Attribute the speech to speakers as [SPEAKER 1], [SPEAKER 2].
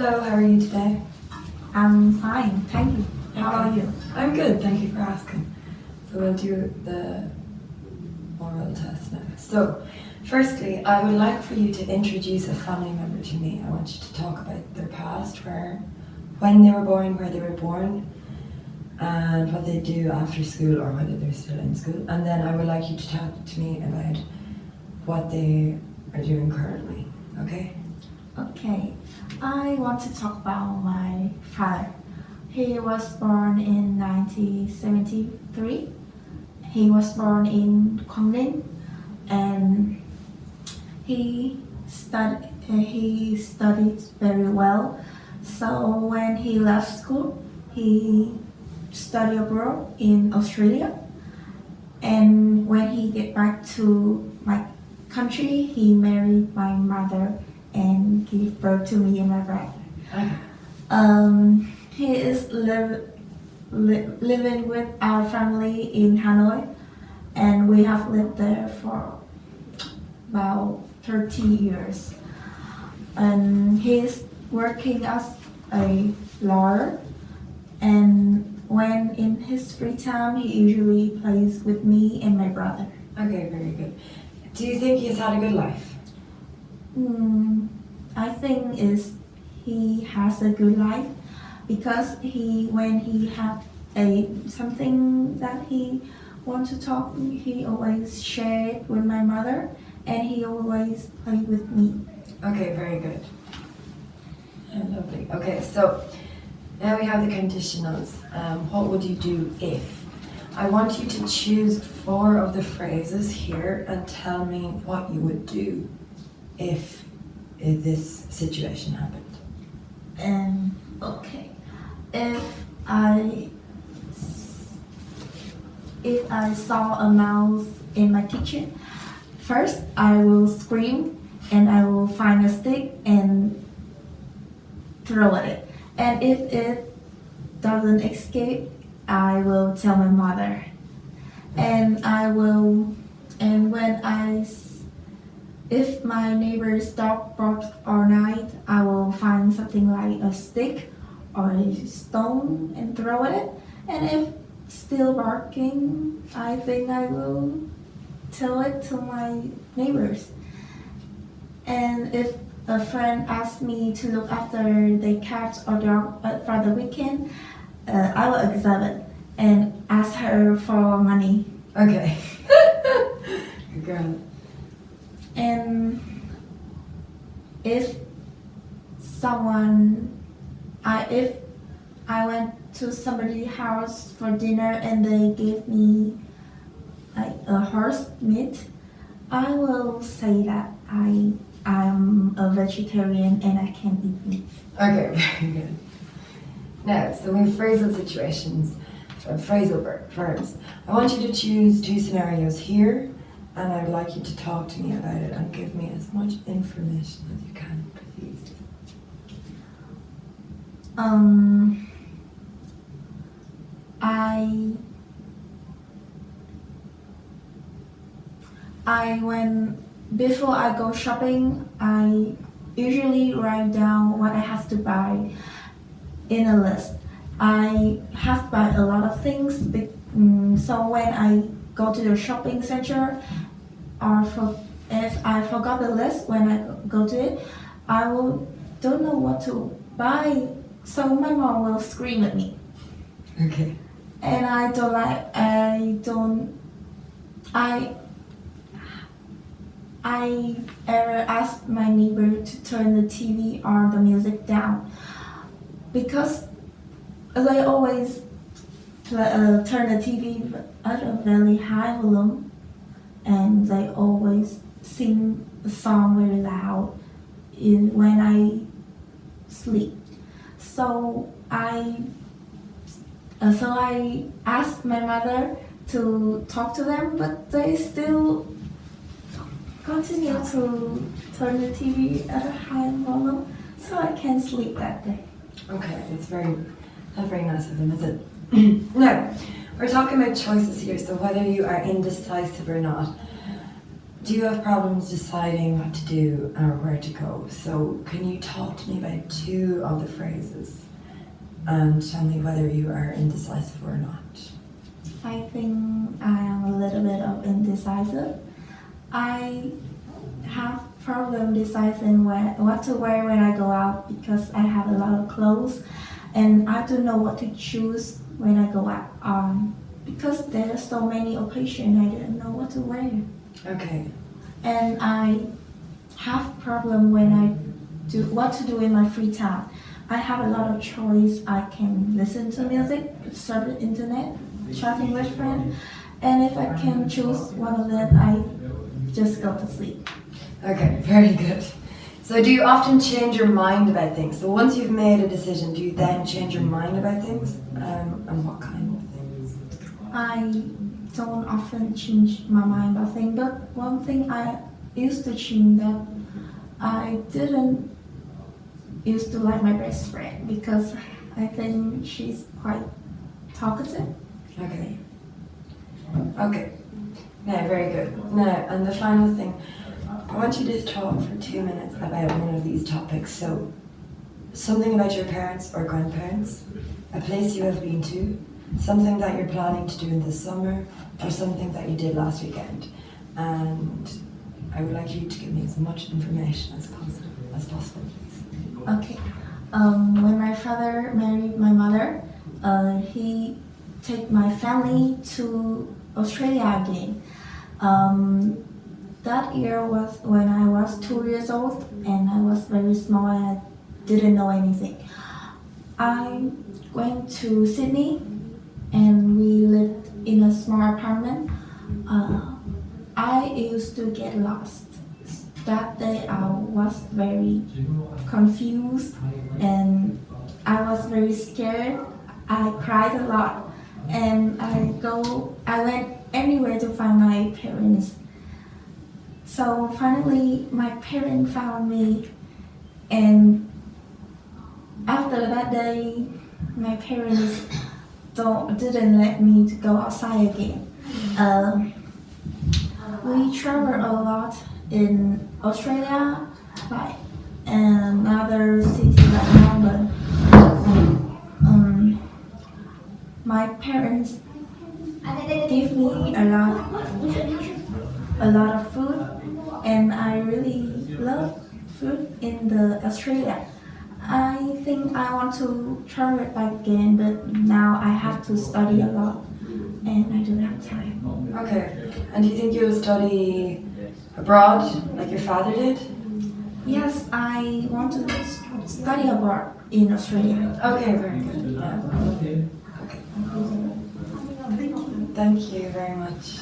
[SPEAKER 1] Hello, how are you today?
[SPEAKER 2] I'm fine, thank you. How are you?
[SPEAKER 1] I'm good, thank you for asking. So we'll do the oral test now. So, firstly, I would like for you to introduce a family member to me. I want you to talk about their past, when they were born, where they were born, and what they do after school or whether they're still in school. And then I would like you to talk to me about what they are doing currently, okay?
[SPEAKER 2] Okay, I want to talk about my father. He was born in 1973. He was born in Conditionals and he studied very well. So when he left school, he studied abroad in Australia. And when he get back to my country, he married my mother and gave birth to me and my brother. He is living with our family in Hanoi, and we have lived there for about 30 years. And he is working as a lawyer, and when in his free time, he usually plays with me and my brother.
[SPEAKER 1] Okay, very good. Do you think he's had a good life?
[SPEAKER 2] I think he has a good life because when he have something that he want to talk, he always share it with my mother, and he always play with me.
[SPEAKER 1] Okay, very good. Lovely. Okay, so now we have the conditionals. What would you do if? I want you to choose 4 of the phrases here and tell me what you would do if this situation happened.
[SPEAKER 2] Okay, if I saw a mouse in my kitchen, first I will scream and I will find a stick and throw at it. And if it doesn't escape, I will tell my mother. If my neighbor's dog barks all night, I will find something like a stick or a stone and throw at it. And if still barking, I think I will tell it to my neighbors. And if a friend asks me to look after the cat or dog for the weekend, I will accept it and ask her for money.
[SPEAKER 1] Okay. Good girl.
[SPEAKER 2] And if I went to somebody's house for dinner and they gave me like a horse meat, I will say that I'm a vegetarian and I can't eat meat.
[SPEAKER 1] Okay, very good. Now, so we have phrasal situations, phrasal verbs. I want you to choose 2 scenarios here, and I would like you to talk to me about it and give me as much information as you can, please.
[SPEAKER 2] Before I go shopping, I usually write down what I have to buy in a list. I have to buy a lot of things, so when I go to the shopping center, if I forgot the list when I go to it, don't know what to buy, so my mom will scream at me.
[SPEAKER 1] Okay.
[SPEAKER 2] And I ever asked my neighbor to turn the TV or the music down because they always turn the TV at a very high volume, and they always sing a song very loud when I sleep. So I asked my mother to talk to them, but they still continue to turn the TV at a high volume, so I can't sleep that day.
[SPEAKER 1] Okay, it's not very nice of them, is it? Now, we're talking about choices here, so whether you are indecisive or not. do you have problems deciding what to do or where to go? So can you talk to me about two of the phrases and tell me whether you are indecisive or not?
[SPEAKER 2] I think I am a little bit of indecisive. I have problem deciding what to wear when I go out because I have a lot of clothes and I don't know what to choose when I go out. Because there are so many occasions I didn't know what to wear.
[SPEAKER 1] Okay.
[SPEAKER 2] And I have problem when I do what to do in my free time. I have a lot of choice. I can listen to music, surf the internet, chatting with friends, and if I can choose one of them, I just go to sleep.
[SPEAKER 1] Okay, very good. So do you often change your mind about things? So once you've made a decision, do you then change your mind about things? And what kind of things?
[SPEAKER 2] I don't often change my mind about things, but one thing I used to change that I didn't used to like my best friend because I think she's quite talkative.
[SPEAKER 1] Okay. Okay. No, very good. No, and the final thing, I want you to talk for 2 minutes about one of these topics. So, something about your parents or grandparents, a place you have been to, something that you're planning to do in the summer, or something that you did last weekend. And I would like you to give me as much information as possible, please.
[SPEAKER 2] Okay. When my father married my mother, he take my family to Australia again. That year was when I was 2 years old and I was very small and I didn't know anything. I went to Sydney and we lived in a small apartment. I used to get lost. That day I was very confused and I was very scared. I cried a lot and I went anywhere to find my parents. So finally my parents found me and after that day my parents didn't let me to go outside again. We traveled a lot in Australia, like another city like Melbourne. My parents gave me a lot of food, and I really love food in the Australia. I think I want to travel it back again, but now I have to study a lot, and I don't have time.
[SPEAKER 1] Okay. And do you think you'll study abroad like your father did?
[SPEAKER 2] Yes, I want to study abroad in Australia.
[SPEAKER 1] Okay, very good. Yeah. Okay. Thank you very much.